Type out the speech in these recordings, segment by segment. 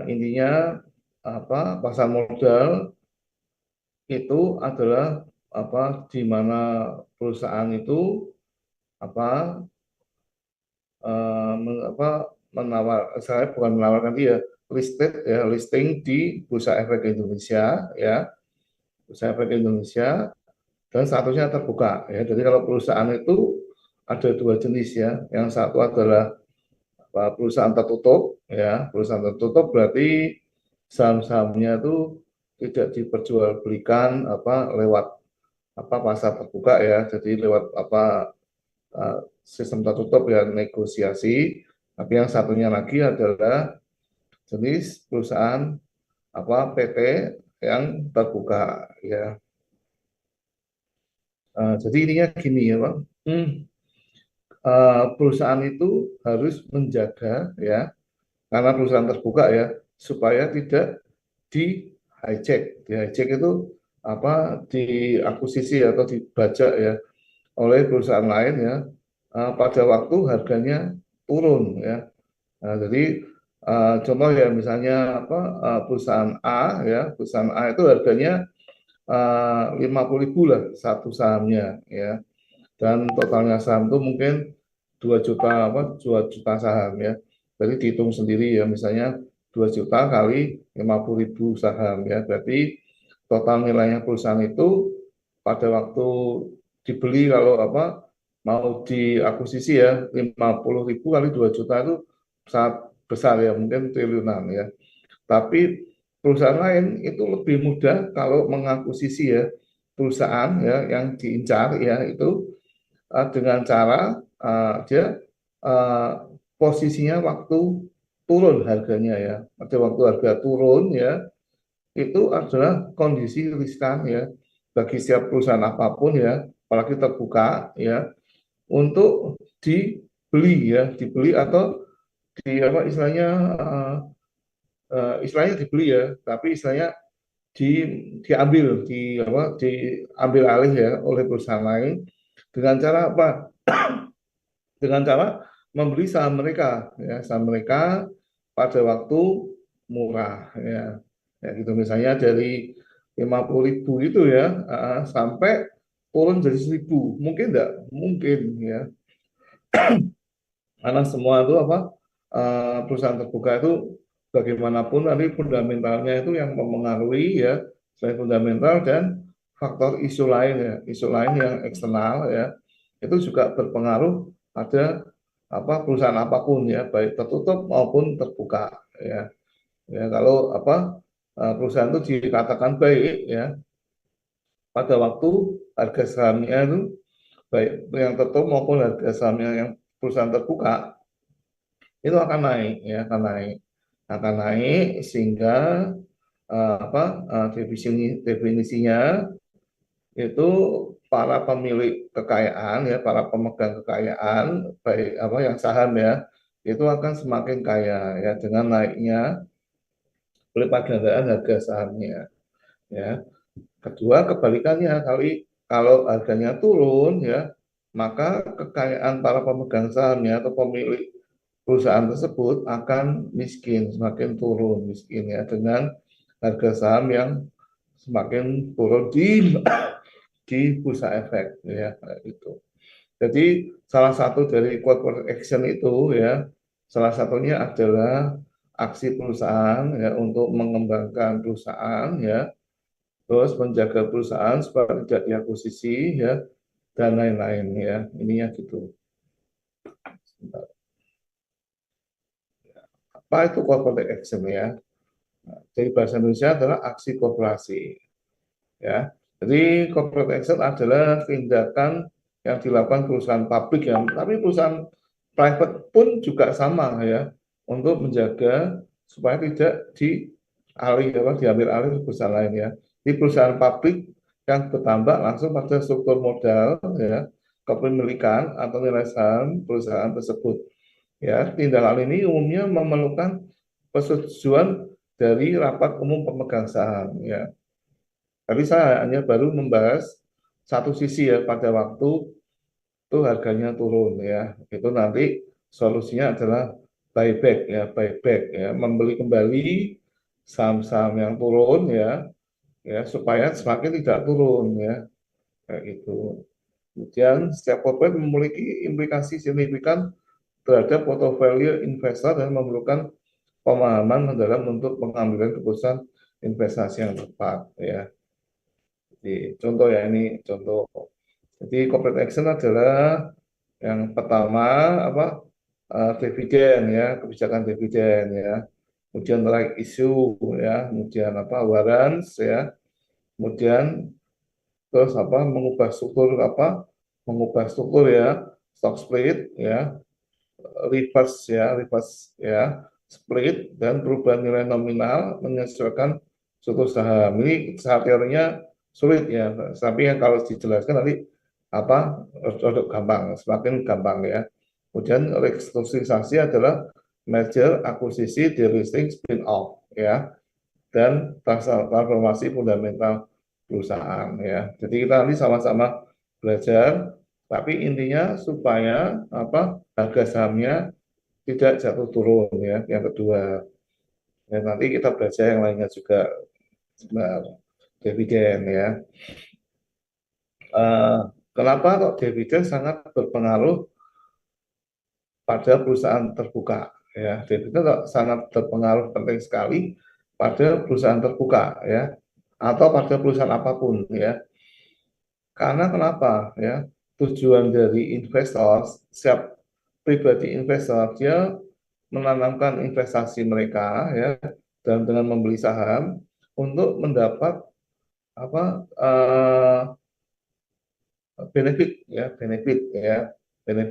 Intinya pasar modal itu adalah di mana perusahaan itu apa menawar, saya bukan menawarkan dia, listing di Bursa Efek Indonesia, ya, Bursa Efek Indonesia, dan statusnya terbuka, ya. Jadi kalau perusahaan itu ada dua jenis, ya. Yang satu adalah perusahaan tertutup, ya. Perusahaan tertutup berarti saham-sahamnya itu tidak diperjualbelikan lewat pasar terbuka, ya. Jadi lewat sistem tertutup, ya, negosiasi. Tapi yang satunya lagi adalah jenis perusahaan PT yang terbuka, ya. Jadi ininya gini, ya, Bang. Perusahaan itu harus menjaga, ya, karena perusahaan terbuka, ya, supaya tidak di hijack. Di hijack itu diakuisisi atau dibajak, ya, oleh perusahaan lain, ya, pada waktu harganya turun, ya. Nah, jadi contoh, ya, misalnya perusahaan A, ya, perusahaan A itu harganya 50.000 lah satu sahamnya, ya, dan totalnya saham itu mungkin 2 juta 2 juta saham, ya. Jadi dihitung sendiri, ya, misalnya 2 juta kali 50.000 saham, ya, berarti total nilainya perusahaan itu pada waktu dibeli, kalau mau diakuisisi, ya, 50.000 kali 2 juta itu sangat besar, ya, mungkin triliunan, ya. Tapi perusahaan lain itu lebih mudah kalau mengakuisisi, ya, perusahaan, ya, yang diincar, ya, itu dengan cara dia uh, posisinya waktu turun harganya, ya. Pada waktu harga turun, ya, itu adalah kondisi riskan, ya, bagi setiap perusahaan apapun, ya, apalagi terbuka, ya, untuk dibeli, ya, dibeli atau di istilahnya dibeli, ya, tapi istilahnya di diambil diambil alih, ya, oleh perusahaan lain dengan cara apa? Dengan cara membeli saham mereka, ya, saham mereka pada waktu murah, ya. Ya, gitu, misalnya dari 50.000 itu, ya, sampai turun jadi 1.000, mungkin enggak? Mungkin, ya, karena semua itu perusahaan terbuka itu bagaimanapun nanti fundamentalnya itu yang mempengaruhi, ya, selain fundamental dan faktor isu lain, ya, isu lain yang eksternal, ya, itu juga berpengaruh pada perusahaan apapun, ya, baik tertutup maupun terbuka, ya. Ya, kalau perusahaan itu dikatakan baik, ya, pada waktu harga sahamnya itu baik yang tertutup maupun harga sahamnya yang perusahaan terbuka itu akan naik, ya, akan naik sehingga definisinya itu para pemilik kekayaan, ya, para pemegang kekayaan baik yang saham, ya, itu akan semakin kaya, ya, dengan naiknya pelipat gandaan harga sahamnya, ya. Kedua, kebalikannya, kalau harganya turun, ya, maka kekayaan para pemegang sahamnya atau pemilik perusahaan tersebut akan miskin, semakin turun miskin, ya, dengan harga saham yang semakin turun di bursa efek, ya, itu. Jadi salah satu dari corporate action itu, ya, salah satunya adalah aksi perusahaan, ya, untuk mengembangkan perusahaan, ya, terus menjaga perusahaan supaya tidak diakuisisi, ya, dan lain-lain, ya, ininya gitu. Apa itu corporate action, ya? Jadi bahasa Indonesia adalah aksi korporasi, ya. Jadi corporate action adalah tindakan yang dilakukan perusahaan publik, ya, tapi perusahaan private pun juga sama, ya, untuk menjaga supaya tidak diambil alih perusahaan lain, ya. Di perusahaan publik yang bertambah langsung pada struktur modal, ya, kepemilikan atau nilai saham perusahaan tersebut, ya. Tindakan ini umumnya memerlukan persetujuan dari rapat umum pemegang saham, ya. Tapi saya hanya baru membahas satu sisi, ya, pada waktu itu harganya turun, ya. Itu nanti solusinya adalah buyback ya, membeli kembali saham-saham yang turun ya supaya semakin tidak turun ya, kayak gitu. Kemudian setiap corporate memiliki implikasi signifikan terhadap portofolio investor dan memerlukan pemahaman mendalam untuk pengambilan keputusan investasi yang tepat ya. Jadi contoh ya, ini contoh. Jadi corporate action adalah yang pertama apa, dividen ya, kebijakan dividen ya. Kemudian right issue ya, kemudian apa, warrants ya. Kemudian terus apa, mengubah struktur ya, stock split ya, reverse ya, split dan perubahan nilai nominal menyesuaikan suatu saham. Ini secara teorinya sulit ya, tapi yang kalau dijelaskan nanti apa, produk gampang, semakin gampang ya. Kemudian restrukturisasi adalah merger, akuisisi, delisting, spin off ya, dan transformasi fundamental perusahaan ya. Jadi kita nanti sama-sama belajar, tapi intinya supaya apa, harga sahamnya tidak jatuh turun ya. Yang kedua, dan nanti kita belajar yang lainnya juga, sebentar, dividen ya. Kenapa kok dividen sangat berpengaruh pada perusahaan terbuka ya? Dividen kok sangat berpengaruh penting sekali pada perusahaan terbuka ya, atau pada perusahaan apapun ya. Karena kenapa ya? Tujuan dari investor, setiap pribadi investor, dia menanamkan investasi mereka ya, dan dengan membeli saham untuk mendapat apa, benefit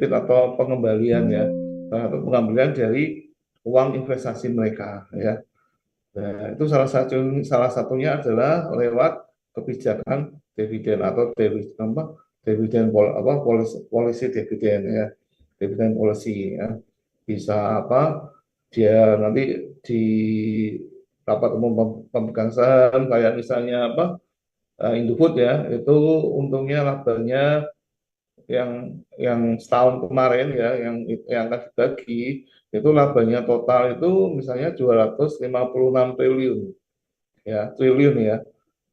atau pengembalian ya, atau pengembalian dari uang investasi mereka ya. Nah, itu salah satunya adalah lewat kebijakan dividen atau dividen polisi dividen ya, dividen policy ya. Bisa apa, dia nanti di rapat umum pemegang saham kayak misalnya apa, Indofood ya, itu untungnya labanya yang setahun kemarin ya, yang akan dibagi itu labanya total itu misalnya 256 triliun ya.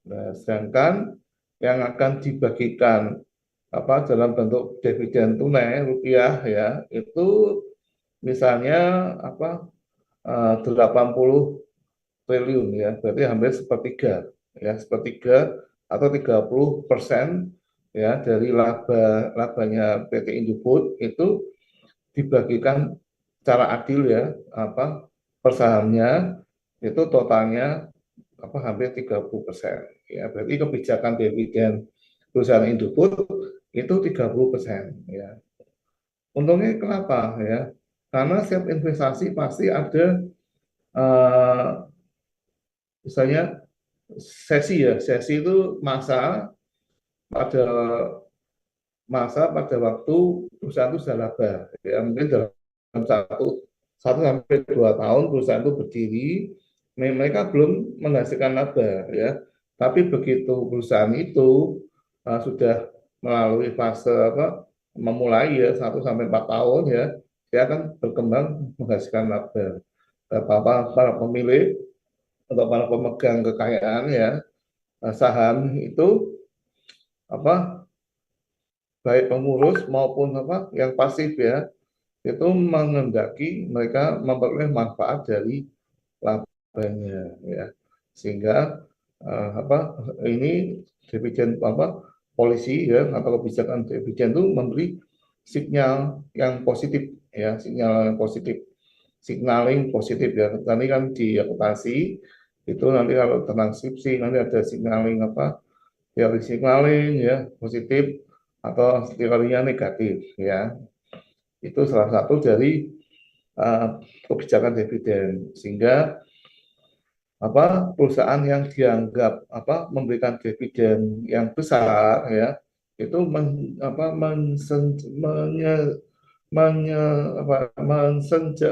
Nah, sedangkan yang akan dibagikan apa dalam bentuk dividen tunai rupiah ya, itu misalnya apa, 80 triliun ya, berarti hampir sepertiga ya, sepertiga atau 30% ya dari labanya PT Indofood itu dibagikan secara adil ya, apa, per sahamnya itu totalnya apa, hampir 30% ya, berarti kebijakan dividen perusahaan Indofood itu 30% ya. Untungnya kenapa ya? Karena setiap investasi pasti ada misalnya sesi itu pada pada waktu perusahaan itu sudah laba ya, mungkin dalam satu sampai 2 tahun perusahaan itu berdiri, mereka belum menghasilkan laba ya, tapi begitu perusahaan itu sudah melalui fase apa, memulai ya 1 sampai 4 tahun ya, dia akan berkembang menghasilkan laba. Para pemilik atau para pemegang kekayaan ya, saham itu apa, baik pengurus maupun apa yang pasif ya, itu menghendaki mereka memperoleh manfaat dari labanya ya, sehingga apa, ini dividen apa, polisi ya atau kebijakan dividen itu memberi sinyal yang positif ya, sinyal yang positif, signaling positif ya. Tadi kan di akuntansi itu nanti kalau transkripsi nanti ada signaling apa, teori signaling ya, positif atau teorinya negatif ya. Itu salah satu dari kebijakan dividen, sehingga apa, perusahaan yang dianggap apa memberikan dividen yang besar ya, itu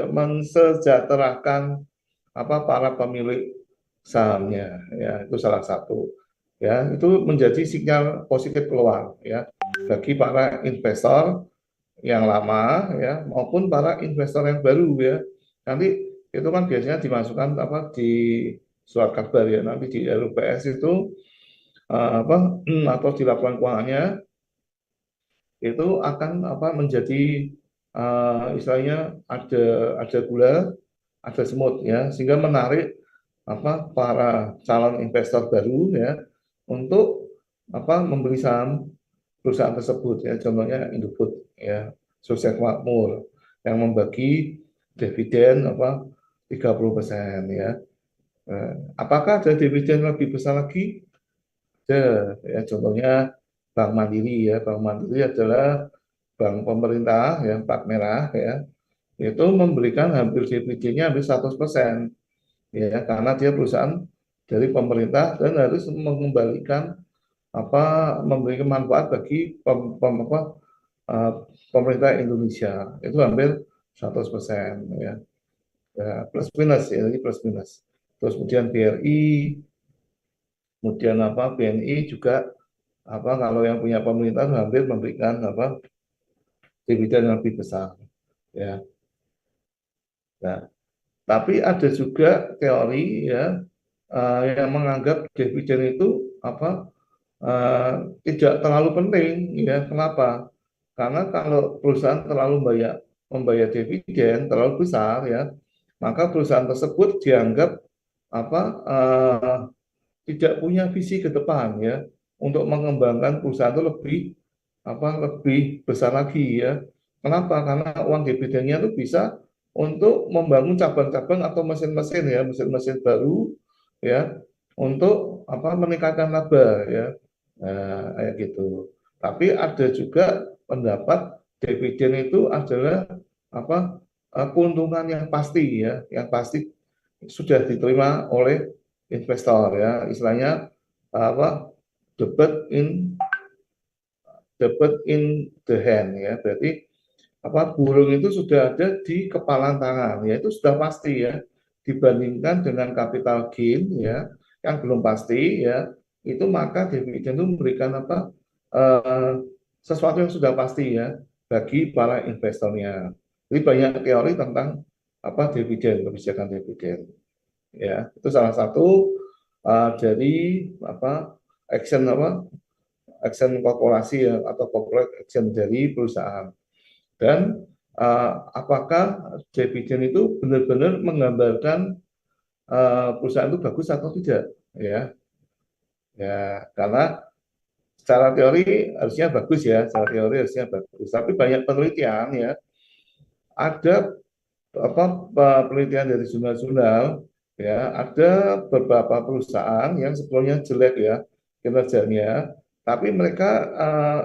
mensejahterakan apa, para pemilik sahamnya ya, itu salah satu ya, itu menjadi sinyal positif keluar ya bagi para investor yang lama ya maupun para investor yang baru ya, nanti itu kan biasanya dimasukkan apa di surat kabar ya, nanti di RUPS itu apa atau di laporan keuangannya itu akan apa menjadi istilahnya ada gula, ada semut ya, sehingga menarik apa para calon investor baru ya untuk apa membeli saham perusahaan tersebut ya, contohnya Indofood ya, Sukses Makmur yang membagi dividen apa 30% ya. Apakah ada dividen lebih besar lagi? Ada ya, contohnya Bank Mandiri ya. Bank Mandiri adalah bank pemerintah ya, plat merah ya. Itu memberikan hampir dividennya hampir 100% ya, karena dia perusahaan dari pemerintah dan harus mengembalikan apa memberikan manfaat bagi uh, pemerintah Indonesia itu hampir 100% ya. Ya, plus minus ya, ini plus minus. Terus kemudian BRI, kemudian apa BNI juga apa kalau yang punya pemerintah hampir memberikan apa dividen yang lebih besar ya. Nah, tapi ada juga teori ya yang menganggap dividen itu apa tidak terlalu penting ya. Kenapa? Karena kalau perusahaan terlalu membayar dividen terlalu besar ya, maka perusahaan tersebut dianggap apa tidak punya visi ke depan ya untuk mengembangkan perusahaan itu lebih besar lagi ya. Kenapa? Karena uang dividennya itu bisa untuk membangun cabang-cabang atau mesin-mesin ya, mesin-mesin baru ya untuk apa meningkatkan laba ya. Nah, kayak gitu. Tapi ada juga pendapat dividen itu adalah apa keuntungan yang pasti ya, yang pasti sudah diterima oleh investor ya, istilahnya apa the bird in the hand ya, berarti apa burung itu sudah ada di kepalan tangan ya, itu sudah pasti ya, dibandingkan dengan capital gain ya yang belum pasti ya, itu maka dividen itu memberikan apa eh, sesuatu yang sudah pasti ya bagi para investornya. Jadi banyak teori tentang apa dividen, kebijakan dividen ya, itu salah satu dari apa action korporasi ya, atau corporate action dari perusahaan. Dan apakah dividen itu benar-benar menggambarkan perusahaan itu bagus atau tidak ya. Ya karena secara teori harusnya bagus ya, secara teori harusnya bagus, tapi banyak penelitian ya, ada apa penelitian dari jurnal-jurnal ya, ada beberapa perusahaan yang sebetulnya jelek ya kinerjanya, tapi mereka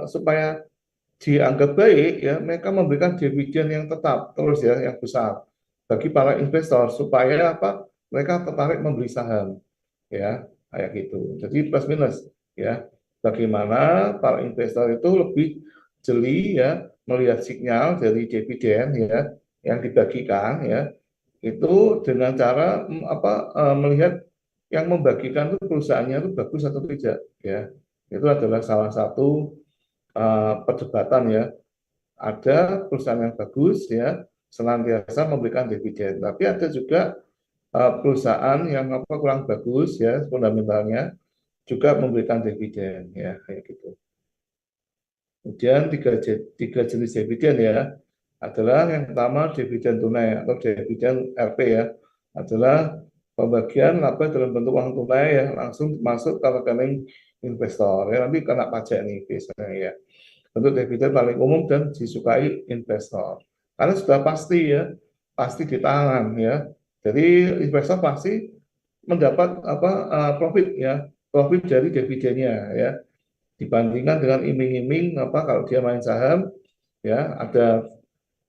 supaya dianggap baik ya, mereka memberikan dividen yang tetap terus ya, yang besar bagi para investor supaya apa mereka tertarik membeli saham ya, kayak gitu. Jadi plus minus ya, bagaimana para investor itu lebih jeli ya melihat sinyal dari dividen ya yang dibagikan ya, itu dengan cara apa melihat yang membagikan itu perusahaannya itu bagus atau tidak ya. Itu adalah salah satu perdebatan ya. Ada perusahaan yang bagus ya senantiasa memberikan dividen, tapi ada juga perusahaan yang apa kurang bagus ya fundamentalnya juga memberikan dividen ya, kayak gitu. Kemudian tiga jenis dividen ya adalah yang pertama dividen tunai atau dividen RP ya, adalah pembagian laba dalam bentuk uang tunai ya langsung masuk ke rekening investor ya, nanti kena pajak nih biasanya ya. Bentuk dividen paling umum dan disukai investor karena sudah pasti ya, pasti di tangan ya. Jadi investor pasti mendapat apa profit ya, profit dari dividennya ya, dibandingkan dengan iming-iming apa kalau dia main saham ya, ada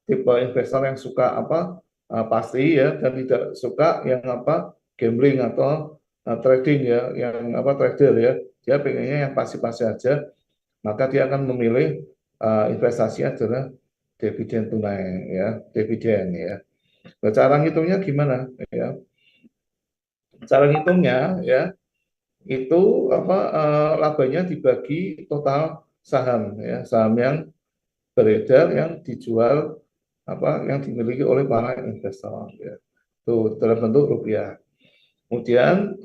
tipe investor yang suka apa pasti ya, dan tidak suka yang apa gambling atau trading ya, yang apa trader ya, dia pengennya yang pasti-pasti aja, maka dia akan memilih investasi adalah dividen tunai ya, dividen ya. Nah, cara ngitungnya gimana ya? Cara ngitungnya ya itu apa labanya dibagi total saham ya, saham yang beredar yang dijual apa yang dimiliki oleh para investor ya. Itu dalam bentuk rupiah. Kemudian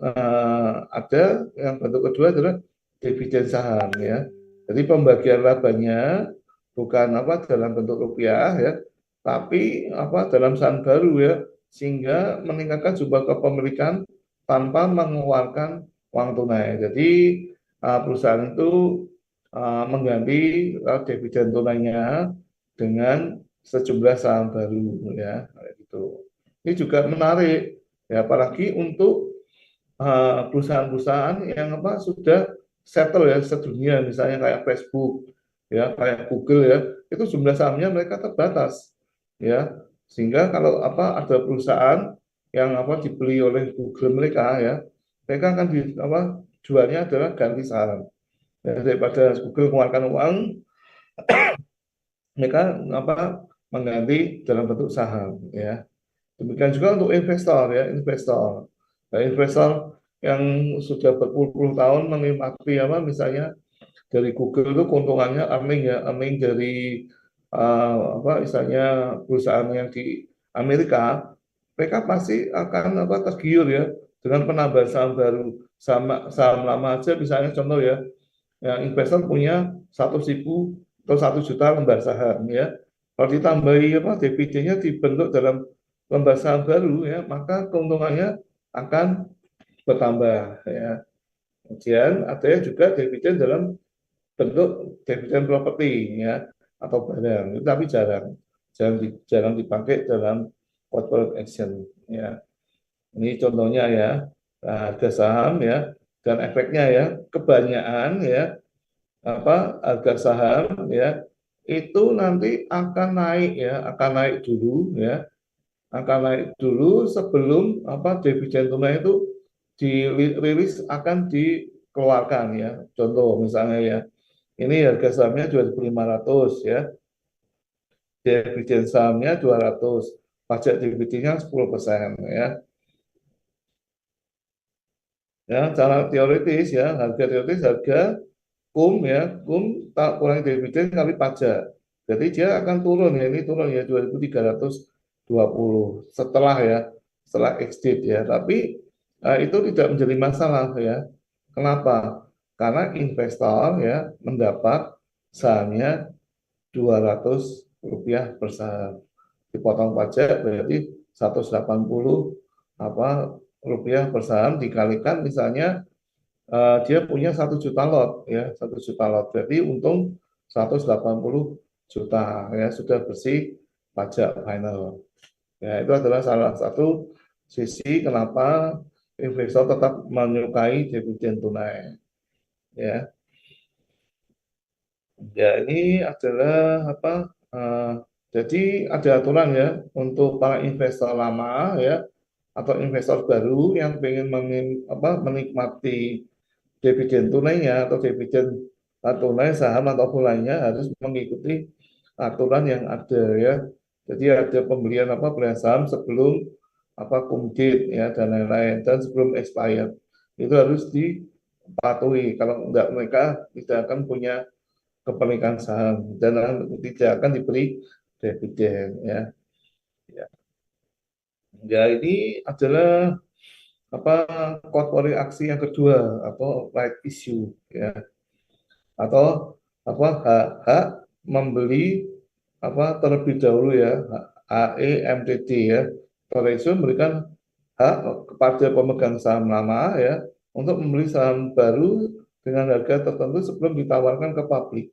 ada yang bentuk kedua adalah dividen saham ya. Jadi pembagian labanya bukan apa dalam bentuk rupiah ya, tapi apa dalam saham baru ya, sehingga meningkatkan jumlah kepemilikan tanpa mengeluarkan uang tunai. Jadi perusahaan itu mengganti dividen tunainya dengan sejumlah saham baru ya, kayak gitu. Ini juga menarik ya, apalagi untuk perusahaan-perusahaan yang apa sudah settle ya sedunia, misalnya kayak Facebook ya, kayak Google ya, itu jumlah sahamnya mereka terbatas ya, sehingga kalau apa ada perusahaan yang apa dibeli oleh Google mereka ya, mereka akan di apa jualnya adalah ganti saham ya, daripada Google mengeluarkan uang, mereka apa mengganti dalam bentuk saham ya. Demikian juga untuk investor ya, investor. Nah, investor yang sudah berpuluh-puluh tahun menikmati apa misalnya dari Google itu keuntungannya earning ya, earning dari apa misalnya perusahaan yang di Amerika, mereka pasti akan apa tergiur ya dengan penambahan saham baru, sama saham lama aja misalnya contoh ya, yang investor punya 100.000 atau 1 juta lembar saham ya. Kalau ditambahi apa dividennya dibentuk dalam lembar saham baru ya, maka keuntungannya akan bertambah ya. Kemudian ada juga dividen dalam bentuk dividen properti ya atau barang, tapi jarang dipakai dalam corporate action ya. Ini contohnya ya, harga saham ya, dan efeknya ya, kebanyakan ya apa harga saham ya itu nanti akan naik ya, akan naik dulu ya, akan naik dulu sebelum apa dividen tunai itu dirilis akan dikeluarkan ya. Contoh misalnya ya, ini harga sahamnya 2.500 ya, dividen sahamnya 200, pajak dividennya 10% ya. Ya, cara teoritis ya, harga teoritis harga ya, tak kurangi dividen kali pajak. Jadi dia akan turun ya, ini turun ya 2.320 setelah ya, setelah exit ya. Tapi itu tidak menjadi masalah ya. Kenapa? Karena investor ya mendapat sahamnya 200 rupiah per saham. Dipotong pajak berarti 180 apa rupiah per saham dikalikan misalnya dia punya 1 juta lot ya, 1 juta lot berarti untung 180 juta ya, sudah bersih pajak final ya. Itu adalah salah satu sisi kenapa investor tetap menyukai dividen tunai ya. Ya ini adalah apa jadi ada aturan ya untuk para investor lama ya atau investor baru yang pengen menikmati dividen tunainya atau dividen tunai saham atau lainnya harus mengikuti aturan yang ada ya. Jadi ada pembelian pembelian saham sebelum cum date ya dan lain-lain, dan sebelum expired itu harus dipatuhi. Kalau enggak mereka tidak akan punya kepemilikan saham dan tidak akan diberi dividen ya. Ya, ya ini adalah apa corporate aksi yang kedua atau right issue ya, atau hak membeli terlebih dahulu ya, HEMTT ya. Corporate action memberikan hak kepada pemegang saham lama ya untuk membeli saham baru dengan harga tertentu sebelum ditawarkan ke publik.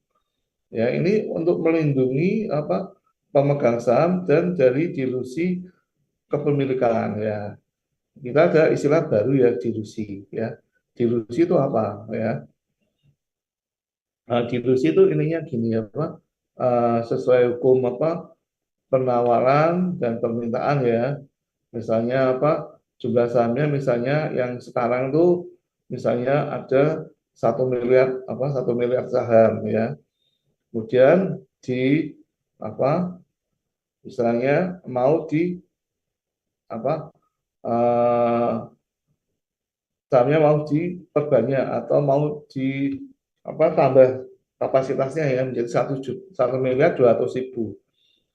Ya, ini untuk melindungi pemegang saham dan dari dilusi kepemilikan ya. Kita ada istilah baru ya, dilusi ya. Dilusi itu apa ya? Nah, dilusi itu ininya gini ya, sesuai hukum penawaran dan permintaan ya. Misalnya jumlah sahamnya misalnya yang sekarang tuh misalnya ada 1 miliar 1 miliar saham ya. Kemudian di apa misalnya mau di apa eh, sahamnya mau diperbanyak atau mau di tambah kapasitasnya ya menjadi 1.200.000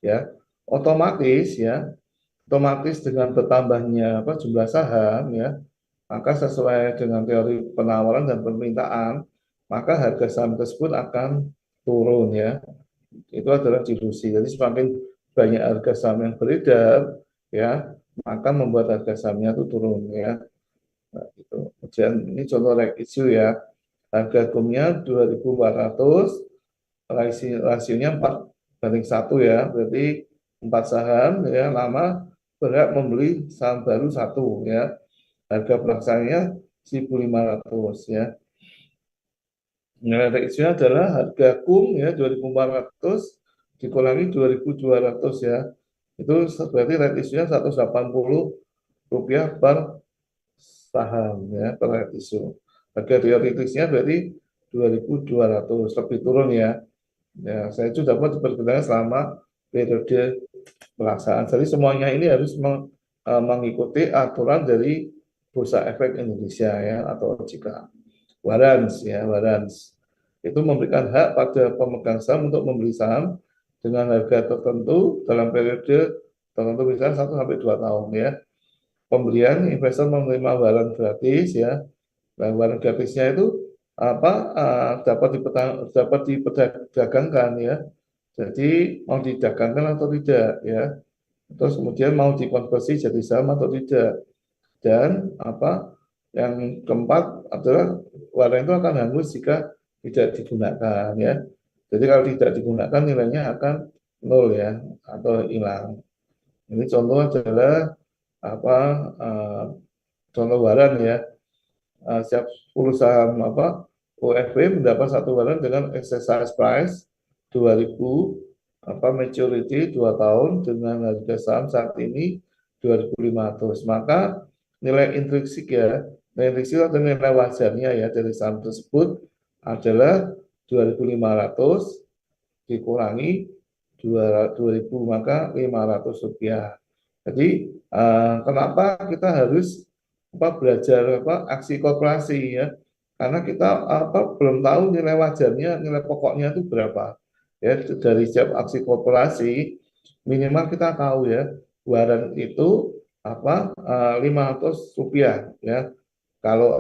ya. otomatis ya, otomatis dengan bertambahnya jumlah saham ya, maka sesuai dengan teori penawaran dan permintaan, maka harga saham tersebut akan turun ya. Itu adalah dilusi. Jadi semakin banyak harga saham yang beredar ya, maka membuat harga sahamnya itu turun ya. Nah, itu. Kemudian ini contoh right issue ya. Harga gumnya 2.400, rasionya 4:1 ya. Berarti 4 saham ya lama berhak membeli saham baru satu ya. Harga pelaksananya 1.500 ya. Nilai isunya adalah harga kum ya 2.400 dikurangi 2.200 ya. Itu berarti rate isunya 180 rupiah per saham ya, per rate isu. Harga teoritisnya berarti 2.200 lebih turun ya. Ya, saya itu dapat diperkirakan selama periode pelaksanaan. Jadi semuanya ini harus mengikuti aturan dari Bursa Efek Indonesia ya, atau OJK. Warrants ya, warrants itu memberikan hak pada pemegang saham untuk membeli saham dengan harga tertentu dalam periode tertentu, misalnya 1 sampai 2 tahun ya. Pembelian investor menerima warrant gratis ya. Nah, warrant gratisnya itu dapat diperdagangkan ya. Jadi mau didagangkan atau tidak ya. Terus kemudian mau dikonversi jadi saham atau tidak. Dan yang keempat adalah warna itu akan hangus jika tidak digunakan ya. Jadi kalau tidak digunakan nilainya akan nol ya, atau hilang. Ini contoh adalah apa contoh waran ya. Setiap 10 saham UFB mendapat satu waran dengan exercise price 2.000, maturity 2 tahun dengan harga saham saat ini 2.500. Maka nilai intrinsik ya, nilai intrinsik atau nilai wajarnya ya dari saham tersebut adalah 2.500 dikurangi 2.000, maka 500 rupiah. Jadi kenapa kita harus belajar aksi korporasi ya? Karena kita belum tahu nilai wajarnya, nilai pokoknya itu berapa. Ya, dari setiap aksi korporasi minimal kita tahu ya, waran itu 500 rupiah ya. Kalau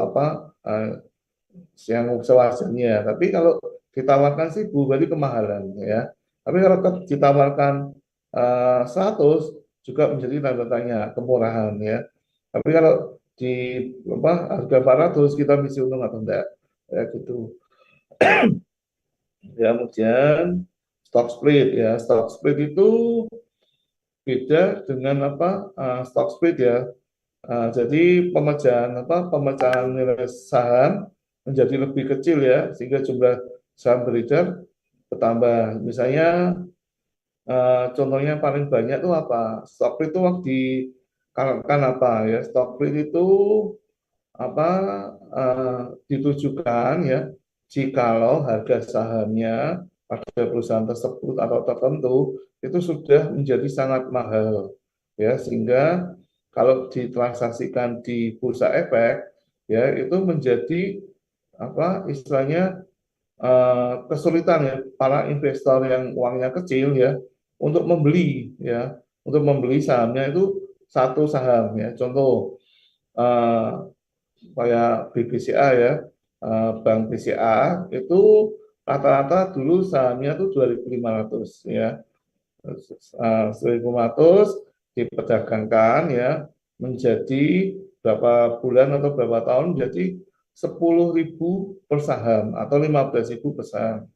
yang sewajarnya. Tapi kalau ditawarkan 1.000 berarti kemahalan ya. Tapi kalau ditawarkan 100 juga menjadi tanda tanya kemurahan ya. Tapi kalau di harga 400 kita bisa untung atau enggak ya gitu. Ya, kemudian stock split ya. Stock split itu beda dengan stock split ya. Jadi pemecahan nilai saham menjadi lebih kecil ya, sehingga jumlah saham beredar bertambah. Misalnya contohnya paling banyak itu stock split itu dikarenakan ya, stock split itu apa ditujukan ya jikalau harga sahamnya pada perusahaan tersebut atau tertentu itu sudah menjadi sangat mahal ya, sehingga kalau ditransaksikan di bursa efek ya itu menjadi istilahnya kesulitan ya para investor yang uangnya kecil ya untuk membeli sahamnya itu satu saham ya. Contoh kayak BBCA ya, Bank BCA itu rata-rata dulu sahamnya itu 2.500 ya. 1.500 diperdagangkan ya menjadi berapa bulan atau berapa tahun menjadi 10.000 per saham atau 15.000 per saham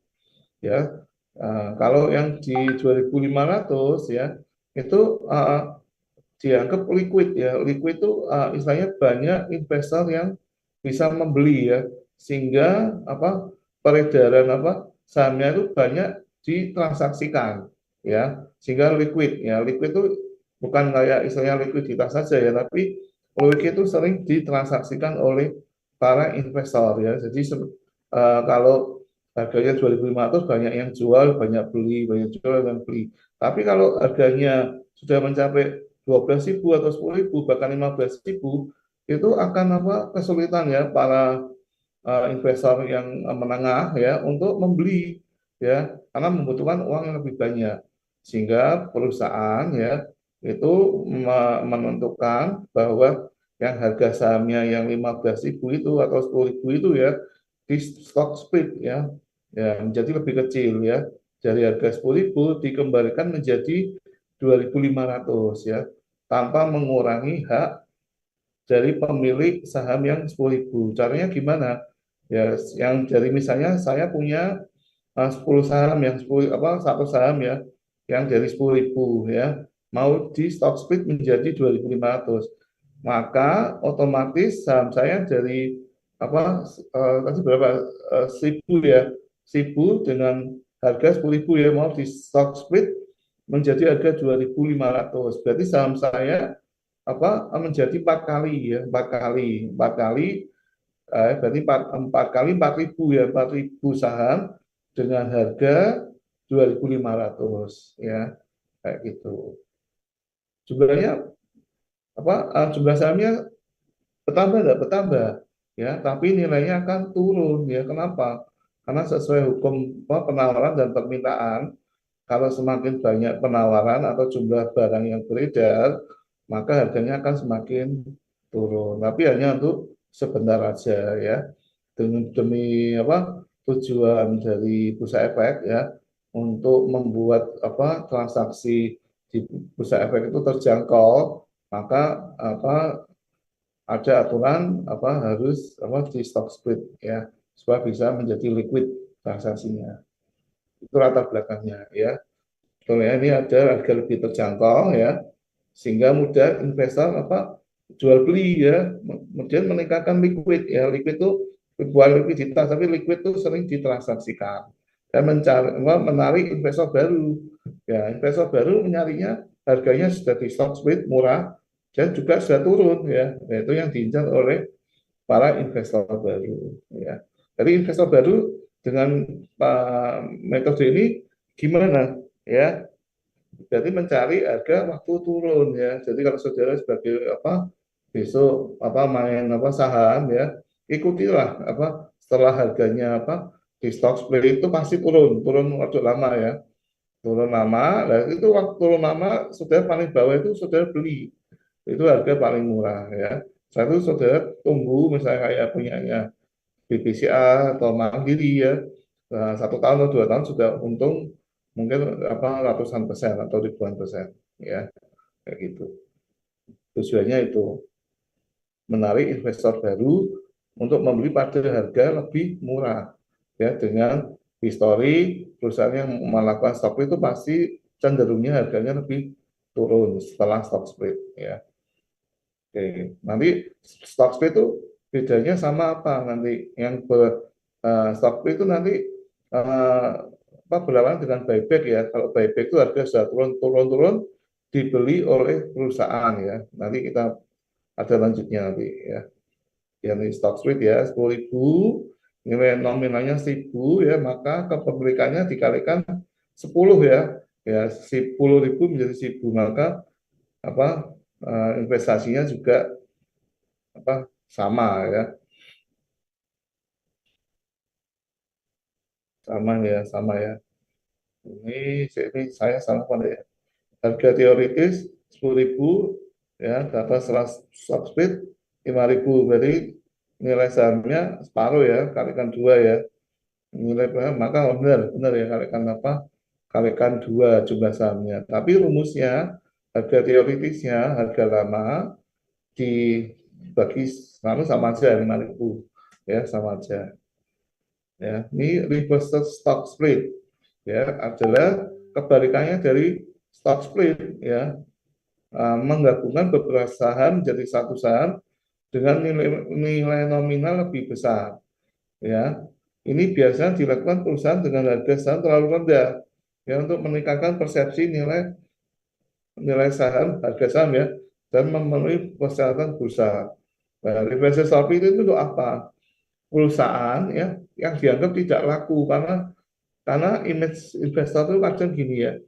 ya. Kalau yang di 2.500 ya itu dianggap liquid ya. Liquid itu istilahnya banyak investor yang bisa membeli ya, sehingga peredaran sahamnya itu banyak ditransaksikan ya, sehingga liquid ya. Liquid itu bukan kayak istilahnya likuiditas saja ya, tapi liquid itu sering ditransaksikan oleh para investor ya. Jadi kalau harganya 2.500 banyak yang jual, banyak beli, banyak jual dan beli. Tapi kalau harganya sudah mencapai 12.000 atau 10.000 bahkan 15.000 itu akan kesulitan ya para investor yang menengah ya untuk membeli ya, karena membutuhkan uang yang lebih banyak. sehingga perusahaan ya itu menentukan bahwa yang harga sahamnya yang 15.000 itu atau 10.000 itu ya di stock split ya, ya menjadi lebih kecil ya, dari harga 10.000 dikembalikan menjadi 2.500 ya, tanpa mengurangi hak dari pemilik saham yang 10.000. Caranya gimana? Ya, yang dari misalnya saya punya 10 saham yang 10 apa satu saham ya yang dari 10.000 ya mau di stock split menjadi 2.500, maka otomatis saham saya dari apa tadi berapa 1.000 ya, 1.000 dengan harga 10.000 ya mau di stock split menjadi harga 2.500, berarti saham saya apa menjadi 4 kali ya, 4 kali berarti 4 kali 4.000 ya, 4.000 saham dengan harga 2.500 ya, kayak gitu. Jumlahnya apa jumlah sahamnya bertambah nggak bertambah ya, tapi nilainya akan turun ya. Kenapa? Karena sesuai hukum penawaran dan permintaan, kalau semakin banyak penawaran atau jumlah barang yang beredar, maka harganya akan semakin turun. Tapi hanya untuk sebentar aja ya, demi apa tujuan dari bursa efek ya, untuk membuat apa transaksi di bursa efek itu terjangkau, maka apa ada aturan apa harus apa di stock split ya, supaya bisa menjadi liquid transaksinya. Itu latar belakangnya ya. Soalnya ini ada harga lebih terjangkau ya, sehingga mudah investor apa jual beli ya, kemudian meningkatkan liquid ya. Liquid itu bukan likuiditas, tapi liquid itu sering ditransaksikan dan menarik investor baru ya. Investor baru menyarinya harganya sudah di stock split murah dan juga sudah turun ya, itu yang diincar oleh para investor baru ya. Jadi investor baru dengan metode ini gimana ya, jadi mencari harga waktu turun ya. Jadi kalau saudara sebagai apa besok apa main apa saham ya, ikutilah apa setelah harganya apa di stock split itu pasti turun, turun waktu lama ya, turun lama. Nah itu waktu turun lama saudara paling bawah itu saudara beli, itu harga paling murah ya. Satu saudara tunggu misalnya kayak punyanya BBCA atau Mandiri ya, 1 tahun atau 2 tahun sudah untung mungkin apa ratusan persen atau ribuan persen ya, kayak gitu. Tujuannya itu menarik investor baru untuk membeli pada harga lebih murah ya, dengan histori perusahaan yang melakukan stock split itu pasti cenderungnya harganya lebih turun setelah stock split ya. Oke, nanti stock split itu bedanya sama apa nanti yang stock split itu nanti apa berlawanan dengan buyback ya. Kalau buyback itu harga sudah turun dibeli oleh perusahaan ya. Nanti kita ada lanjutnya nanti ya. Yang stock split ya 10.000, nilai nominalnya 1.000 ya, maka kepemilikannya dikalikan 10 ya. Ya 10.000 menjadi 1.000, maka apa investasinya juga apa sama ya, sama ya. Ini saya salah pada ya. Harga teoritis 10.000 ya, data setelah subspeed 5.000, berarti nilai sahamnya separuh ya, kalikan dua ya. Nilai maka benar benar ya, kalikan apa? Kalikan dua jumlah sahamnya. Tapi rumusnya harga teoritisnya harga lama dibagi selalu sama aja 5.000 ya, sama aja ya. Ini reverse stock split ya, adalah kebalikannya dari stock split ya. Menggabungkan beberapa saham menjadi satu saham dengan nilai nominal lebih besar ya. Ini biasanya dilakukan perusahaan dengan harga saham terlalu rendah ya, untuk meningkatkan persepsi nilai nilai saham, harga saham ya, dan memenuhi persyaratan bursa. Nah, reverse stock split itu untuk apa? Perusahaan ya yang dianggap tidak laku, karena image investor itu kadang gini ya,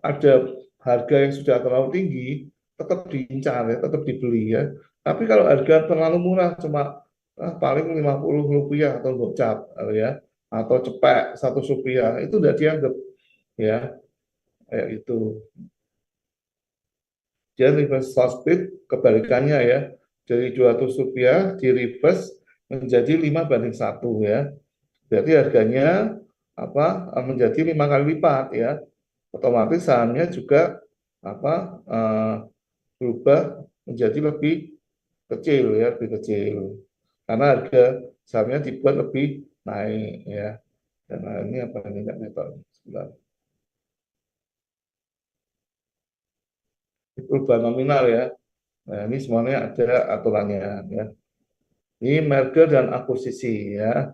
ada harga yang sudah terlalu tinggi tetap diincar ya, tetap dibeli ya. Tapi kalau harga terlalu murah cuma paling Rp50 atau gocap ya, atau cepek Rp100 itu tidak dianggap ya. kayak itu. Dia reverse stock split kebalikannya ya, dari Rp200 di reverse menjadi 5:1 ya. Berarti harganya menjadi 5 kali lipat ya. Otomatis sahamnya juga berubah menjadi lebih kecil ya, lebih kecil. Karena harga sahamnya dibuat lebih naik ya. Dan ini apa ini enggak netol. Sebentar. Perubahan nominal ya. Nah, ini semuanya ada aturannya ya. Ini merger dan akuisisi ya.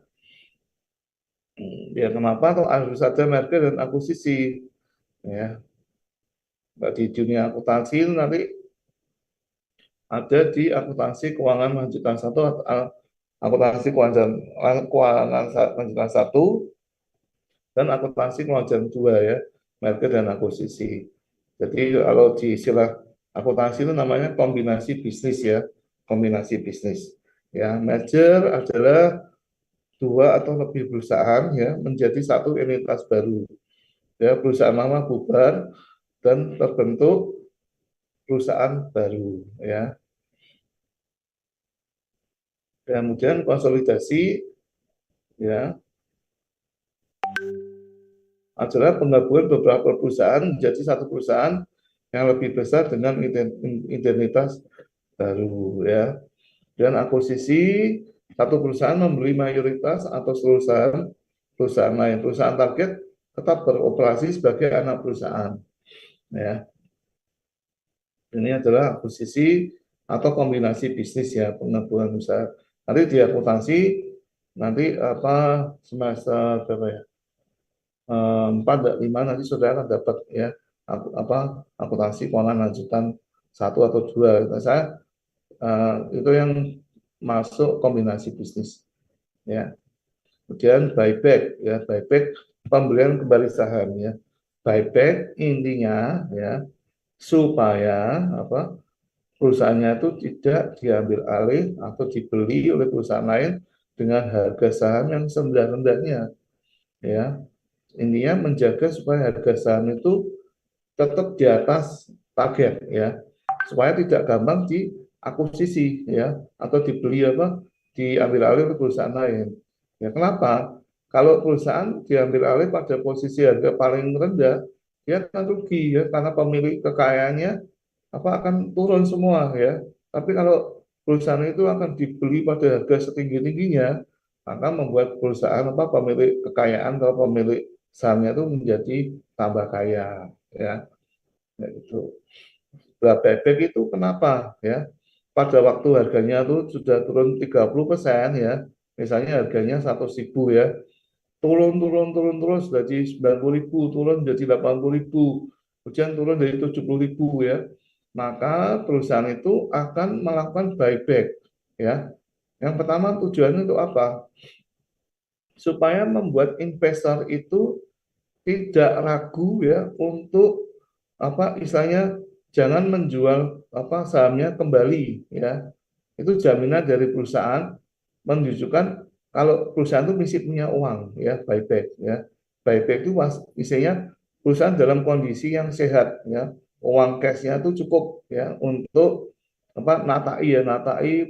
Ya kenapa tuh harus ada merger dan akuisisi ya. Di dunia akuntansi nanti ada di akuntansi keuangan lanjutan satu, akuntansi keuangan lanjutan satu, dan akuntansi keuangan dua ya, merger dan akuisisi. Jadi kalau di istilah akuntansi itu namanya kombinasi bisnis ya, kombinasi bisnis. Ya, merger adalah dua atau lebih perusahaan ya menjadi satu entitas baru. Ya, perusahaan lama bubar dan terbentuk perusahaan baru ya. Kemudian konsolidasi ya adalah penggabungan beberapa perusahaan menjadi satu perusahaan yang lebih besar dengan identitas baru ya. Dan akuisisi, satu perusahaan membeli mayoritas atau seluruh saham perusahaan lain. Perusahaan target tetap beroperasi sebagai anak perusahaan ya. Ini adalah akuisisi atau kombinasi bisnis ya, penggabungan usaha. Nanti di akuntansi nanti semester berapa ya? 4 dan 5 nanti saudara akan dapat ya akuntansi keuangan lanjutan satu atau dua. Nah, saya itu yang masuk kombinasi bisnis ya. Kemudian buyback ya, buyback pembelian kembali saham ya. Buyback intinya ya supaya perusahaannya itu tidak diambil alih atau dibeli oleh perusahaan lain dengan harga saham yang serendah-rendahnya ya. Intinya menjaga supaya harga saham itu tetap di atas target ya, supaya tidak gampang diakuisisi ya atau dibeli diambil alih oleh perusahaan lain. Ya kenapa? Kalau perusahaan diambil alih pada posisi harga paling rendah, dia akan rugi ya karena pemilik kekayaannya akan turun semua ya. Tapi kalau perusahaan itu akan dibeli pada harga setinggi-tingginya, akan membuat perusahaan pemilik kekayaan atau pemilik sahamnya itu menjadi tambah kaya ya. Ya, itu. Bebek itu kenapa ya? Pada waktu harganya itu sudah turun 30% ya. Misalnya harganya 100.000 ya. Turun terus dari 90.000 turun jadi 80.000. Kemudian turun dari 70.000 ya. Maka perusahaan itu akan melakukan buyback ya. Yang pertama tujuannya untuk apa? Supaya membuat investor itu tidak ragu ya untuk istilahnya jangan menjual sahamnya kembali ya. Itu jaminan dari perusahaan menunjukkan kalau perusahaan itu mesti punya uang ya, buyback ya. Buyback itu istilahnya perusahaan dalam kondisi yang sehat ya. Uang cashnya itu cukup ya untuk natai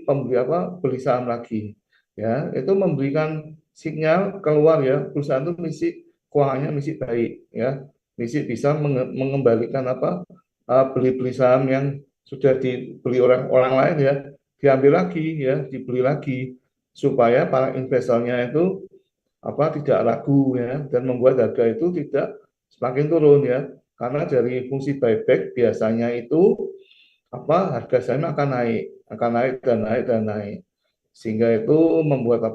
pembeli beli saham lagi ya. Itu memberikan sinyal keluar ya, perusahaan itu mesti keuangannya mesti baik ya, mesti bisa mengembalikan beli-beli saham yang sudah dibeli orang lain ya, diambil lagi ya, dibeli lagi supaya para investornya itu tidak ragu ya, dan membuat harga itu tidak semakin turun ya, karena dari fungsi buyback biasanya itu harga saham akan naik dan naik dan naik, sehingga itu membuat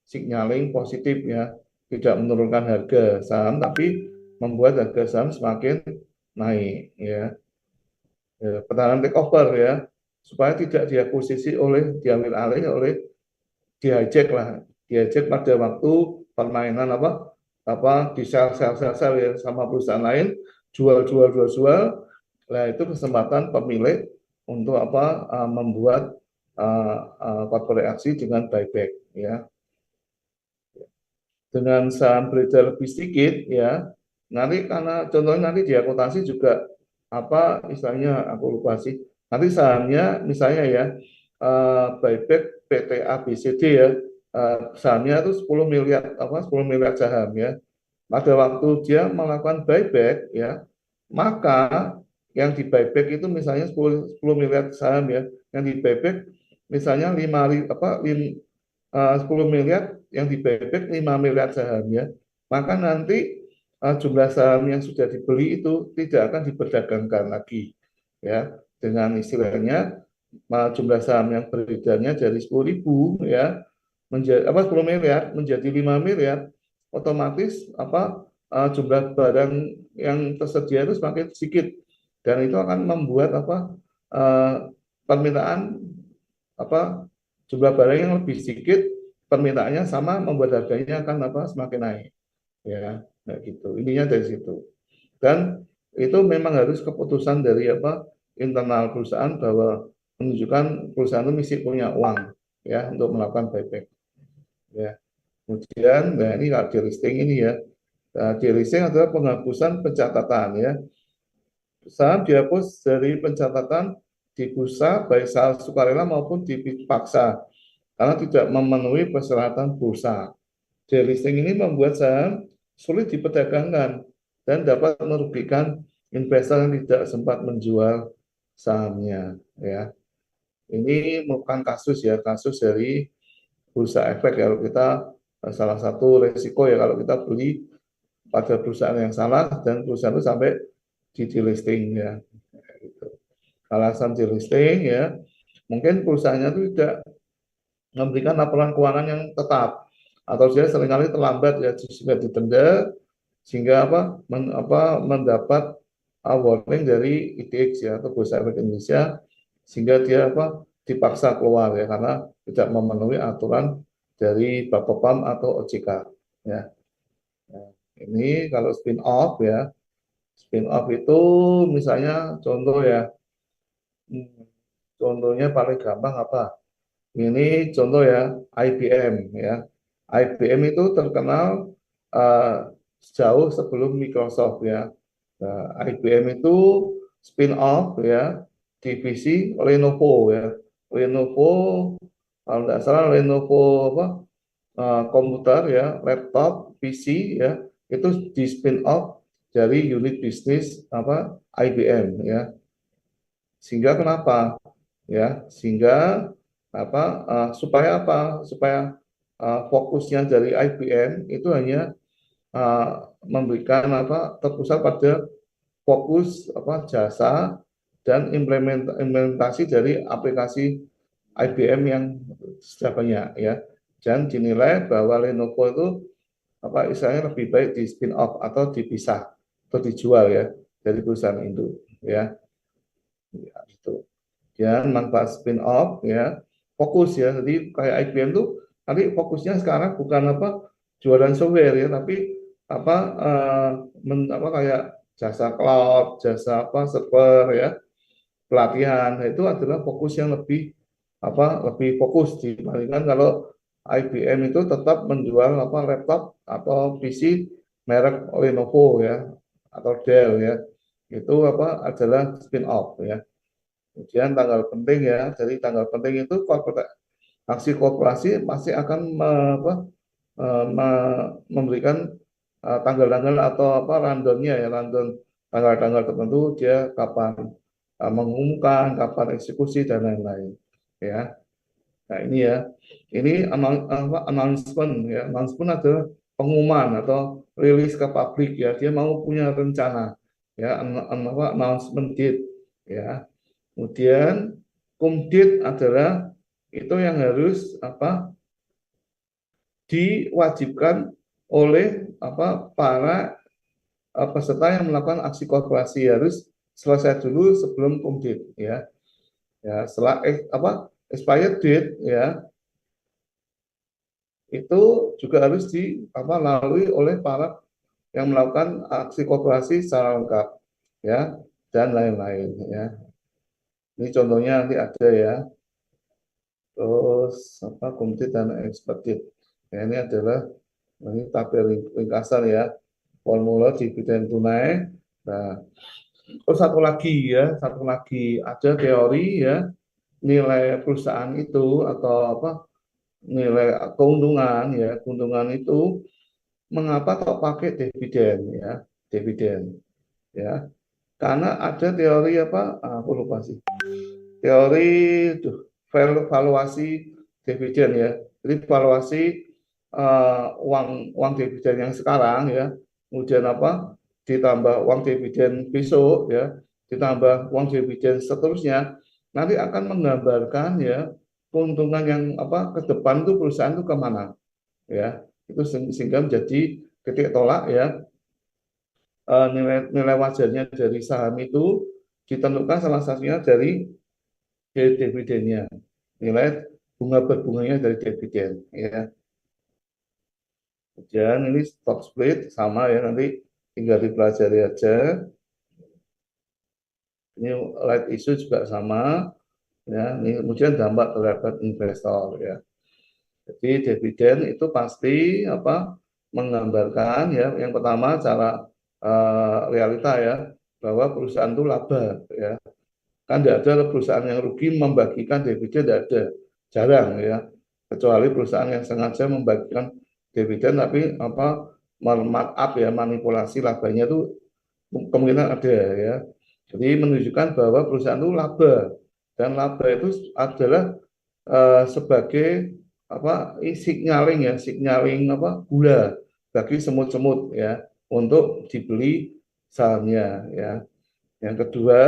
signaling positif ya, tidak menurunkan harga saham tapi membuat harga saham semakin naik ya. Pertahanan takeover ya, supaya tidak diakuisisi diambil alih oleh, dihijack pada waktu permainan di sel ya sama perusahaan lain, jual. Nah itu kesempatan pemilik untuk membuat corporate aksi dengan buyback ya. Dengan saham beredar lebih sedikit ya, nanti karena contohnya nanti di akuntansi juga apa istilahnya aku lupa sih. Nanti sahamnya misalnya ya buyback PT ABCD ya sahamnya itu 10 miliar apa 10 miliar saham ya. Pada waktu dia melakukan buyback ya, maka yang di buyback itu misalnya 10 miliar saham ya, yang di buyback misalnya 10 miliar yang di buyback 5 miliar saham ya, maka nanti jumlah saham yang sudah dibeli itu tidak akan diperdagangkan lagi ya, dengan istilahnya jumlah saham yang beredarnya dari 10.000 ya menjadi 10 miliar menjadi 5 miliar, otomatis jumlah barang yang tersedia itu semakin sedikit dan itu akan membuat eh, permintaan apa jumlah barang yang lebih sedikit, permintaannya sama, membuat harganya akan semakin naik ya. Nah gitu intinya dari situ. Dan itu memang harus keputusan dari internal perusahaan bahwa menunjukkan perusahaan itu mesti punya uang ya untuk melakukan buyback ya. Kemudian nah ini kalau delisting ini ya, nah, delisting adalah penghapusan pencatatan ya. Saham dihapus dari pencatatan di bursa baik secara sukarela maupun dipaksa karena tidak memenuhi persyaratan bursa. Delisting ini membuat saham sulit diperdagangkan dan dapat merugikan investor yang tidak sempat menjual sahamnya ya. Ini merupakan kasus ya, kasus dari bursa efek ya. Kalau kita salah satu resiko ya kalau kita beli pada perusahaan yang salah dan perusahaan itu sampai di delisting ya. Gitu. Alasan delisting ya, mungkin perusahaannya itu tidak memberikan laporan keuangan yang tetap atau dia seringkali terlambat ya sehingga didenda sehingga mendapat warning dari IDX ya atau Bursa Efek Indonesia sehingga dia dipaksa keluar ya karena tidak memenuhi aturan dari Bapepam atau OJK ya. Nah, ini kalau spin off ya, spin off itu misalnya contoh ya, contohnya paling gampang apa? Ini contoh ya, IBM ya. IBM itu terkenal jauh sebelum Microsoft ya. Nah, IBM itu spin off ya, divisi Lenovo ya. Lenovo kalau tidak salah Lenovo komputer ya, laptop, PC ya, itu di spin off dari unit bisnis IBM ya. Sehingga kenapa? Ya, sehingga supaya supaya fokusnya dari IBM itu hanya memberikan terpusat pada fokus jasa dan implementasi dari aplikasi IBM yang sudah banyak ya. Dan dinilai bahwa Lenovo itu istilahnya lebih baik di spin off atau dipisah atau dijual ya dari perusahaan itu ya. Ya itu. Dan manfaat spin off ya fokus ya. Jadi kayak IBM tuh nanti fokusnya sekarang bukan jualan software ya, tapi apa kayak jasa cloud, jasa server ya, pelatihan. Nah, itu adalah fokus yang lebih lebih fokus dibandingkan kalau IBM itu tetap menjual laptop atau PC merek Lenovo ya atau Dell ya. Itu adalah spin off ya. Kemudian tanggal penting ya, jadi tanggal penting itu aksi korporasi masih akan memberikan tanggal-tanggal atau rundownnya ya, rundown tanggal-tanggal tertentu dia kapan mengumumkan, kapan eksekusi dan lain-lain ya. Nah ini ya, ini announcement ya, announcement adalah pengumuman atau rilis ke publik ya, dia mau punya rencana ya, announcement date ya. Kemudian kumdit adalah itu yang harus diwajibkan oleh para peserta yang melakukan aksi korporasi, harus selesai dulu sebelum kumdit ya. Ya, setelah expired date ya itu juga harus dilalui oleh para yang melakukan aksi korporasi secara lengkap ya dan lain-lain ya. Ini contohnya nanti ada ya. Terus komptit dan expected. Ya, ini adalah tabel ringkasan ya. formula dividen tunai. Nah, satu lagi ada teori ya, nilai perusahaan itu atau apa, nilai keuntungan ya, keuntungan itu mengapa kok pakai dividen ya, dividen ya. Karena ada teori apa, aku lupa sih. Teori valuasi dividen ya. Jadi valuasi uang dividen yang sekarang ya, kemudian apa, ditambah uang dividen besok ya, ditambah uang dividen seterusnya, nanti akan menggambarkan ya keuntungan yang apa ke depan tuh perusahaan itu kemana ya. Itu sehingga menjadi titik tolak ya, nilai wajarnya dari saham itu ditentukan salah satunya dari dividennya, nilai bunga berbunganya dari dividen ya. Dan ini stock split sama ya, nanti tinggal dipelajari aja. Ini right issue juga sama ya. Ini kemudian dampak terhadap investor ya. Jadi dividen itu pasti apa, menggambarkan ya, yang pertama cara realita ya, bahwa perusahaan itu laba ya. Kan tidak ada perusahaan yang rugi membagikan dividen, tidak ada, jarang ya, kecuali perusahaan yang sengaja membagikan dividen tapi apa, markup ya, manipulasi labanya itu kemungkinan ada ya. Jadi menunjukkan bahwa perusahaan itu laba, dan laba itu adalah sebagai apa, signaling ya, signaling apa, gula bagi semut-semut ya, untuk dibeli sahamnya ya. Yang kedua,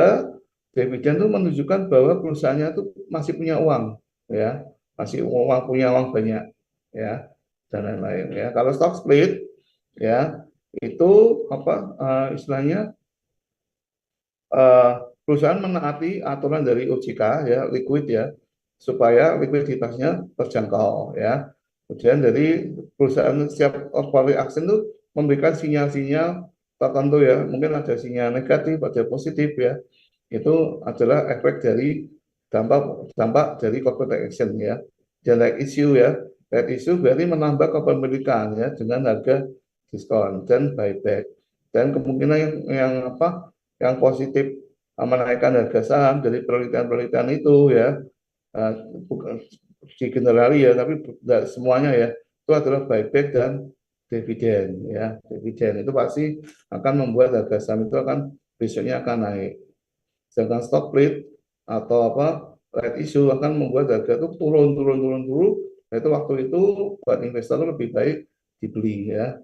dividen itu menunjukkan bahwa perusahaannya itu masih punya uang ya, masih punya uang banyak ya, dan lain-lain ya. Kalau stock split ya, itu apa, istilahnya perusahaan menaati aturan dari OJK ya, liquid ya, supaya likuiditasnya terjangkau ya. Kemudian dari perusahaan setiap corporate action itu memberikan sinyal-sinyal tertentu ya, mungkin ada sinyal negatif, ada positif ya. Itu adalah efek dari dampak dampak dari corporate action ya. Dan like issue ya, like issue berarti menambah kepemilikan ya dengan harga diskon dan buyback. Dan kemungkinan yang apa, yang positif, menaikkan harga saham dari penelitian-penelitian itu ya, bukan di generali ya, tapi tidak semuanya ya, itu adalah buyback dan dividen ya. Dividen itu pasti akan membuat harga saham itu akan besoknya akan naik. Sedangkan stock split atau apa, right issue akan membuat harga itu turun turun turun turun. Nah, itu waktu itu buat investor lebih baik dibeli ya.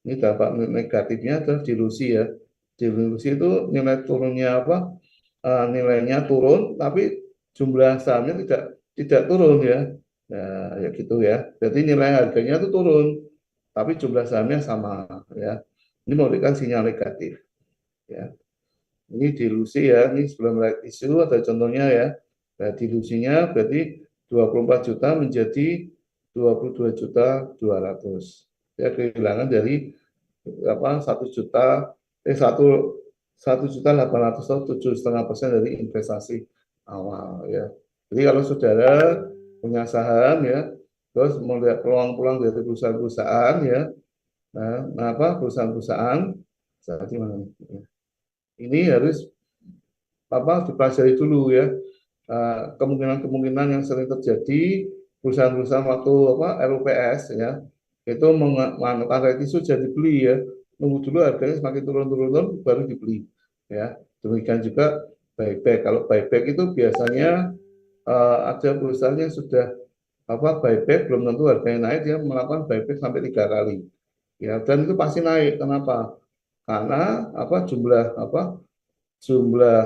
Ini dampak negatifnya adalah dilusi ya. Dilusi itu nilai turunnya apa? Nilainya turun, tapi jumlah sahamnya tidak turun ya. Ya gitu ya. Jadi nilai harganya itu turun, tapi jumlah sahamnya sama ya. Ini memberikan sinyal negatif ya. Ini dilusi ya, ini sebelum right issue ada contohnya ya. Nah, dilusinya berarti 24 juta menjadi 22 juta 200. Ya, kehilangan dari apa, 1 juta, satu juta 800 atau 7,5% dari investasi awal ya. Jadi kalau saudara punya saham ya, terus melihat peluang-peluang dari perusahaan-perusahaan ya, nah apa, perusahaan-perusahaan saat ini harus apa, dipelajari dulu ya. Kemungkinan-kemungkinan yang sering terjadi, perusahaan-perusahaan waktu apa, RUPS ya, itu menggunakan right issue jadi beli ya, nunggu dulu harganya semakin turun-turun baru dibeli ya. Demikian juga buyback. Kalau buyback itu biasanya ada perusahaan yang sudah apa, buyback belum tentu harganya naik, dia melakukan buyback sampai 3 kali ya, dan itu pasti naik. Kenapa? Karena apa, jumlah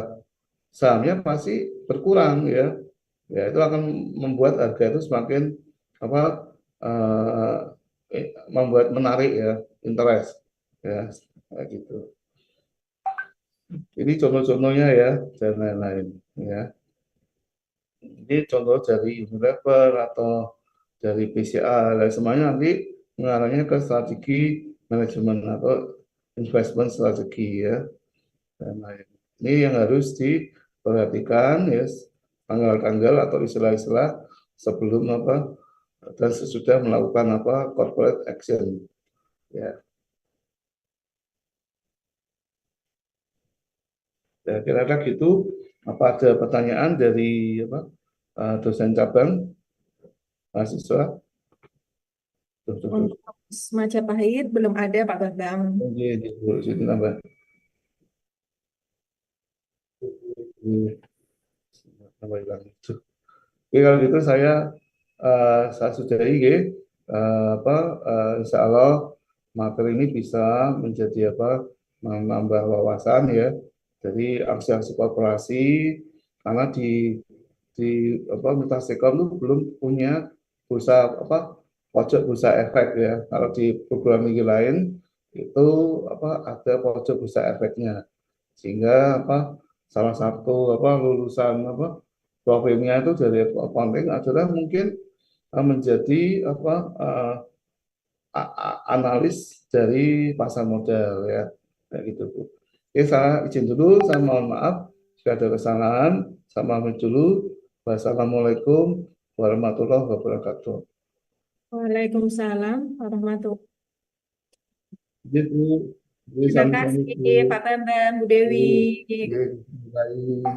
sahamnya pasti berkurang ya. Ya itu akan membuat harga itu semakin apa, membuat menarik ya, interest ya, kayak gitu. Ini contoh-contohnya ya, dan lain-lain ya. Ini contoh dari Unilever atau dari BCA, dan semuanya nanti mengarahnya ke strategi manajemen atau investment strategi ya, dan lain. Ini yang harus diperhatikan ya, tanggal-tanggal atau istilah-istilah sebelum apa dan sesudah melakukan apa, corporate action ya. Ya, kira-kira gitu. Apa ada pertanyaan dari apa dosen cabang mahasiswa? Tuh, tuh, tuh. Untuk Majapahit belum ada Pak Bambang. Oke, di sini nambah. Nambah hilang. Tuh. Oke, kalau gitu saya sudahi ya. Apa insya Allah materi ini bisa menjadi apa menambah wawasan ya. Jadi aksi-aksi korporasi karena di Mutasekom itu belum punya bursa apa pojok bursa efek ya. Kalau di program minggu lain itu apa ada pojok bursa efeknya. Sehingga apa salah satu apa lulusan apa profilnya itu dari accounting adalah mungkin menjadi apa analis dari pasar modal ya kayak gitu Bu. Oke, saya izin dulu, saya mohon maaf jika ada kesalahan. Saya pamit dulu. Wassalamualaikum warahmatullahi wabarakatuh. Waalaikumsalam warahmatullahi. Jadi Bu, jadi Terima salam kasih Bu. Pak Bambang, Bu Dewi. Bu, Bu, Bu,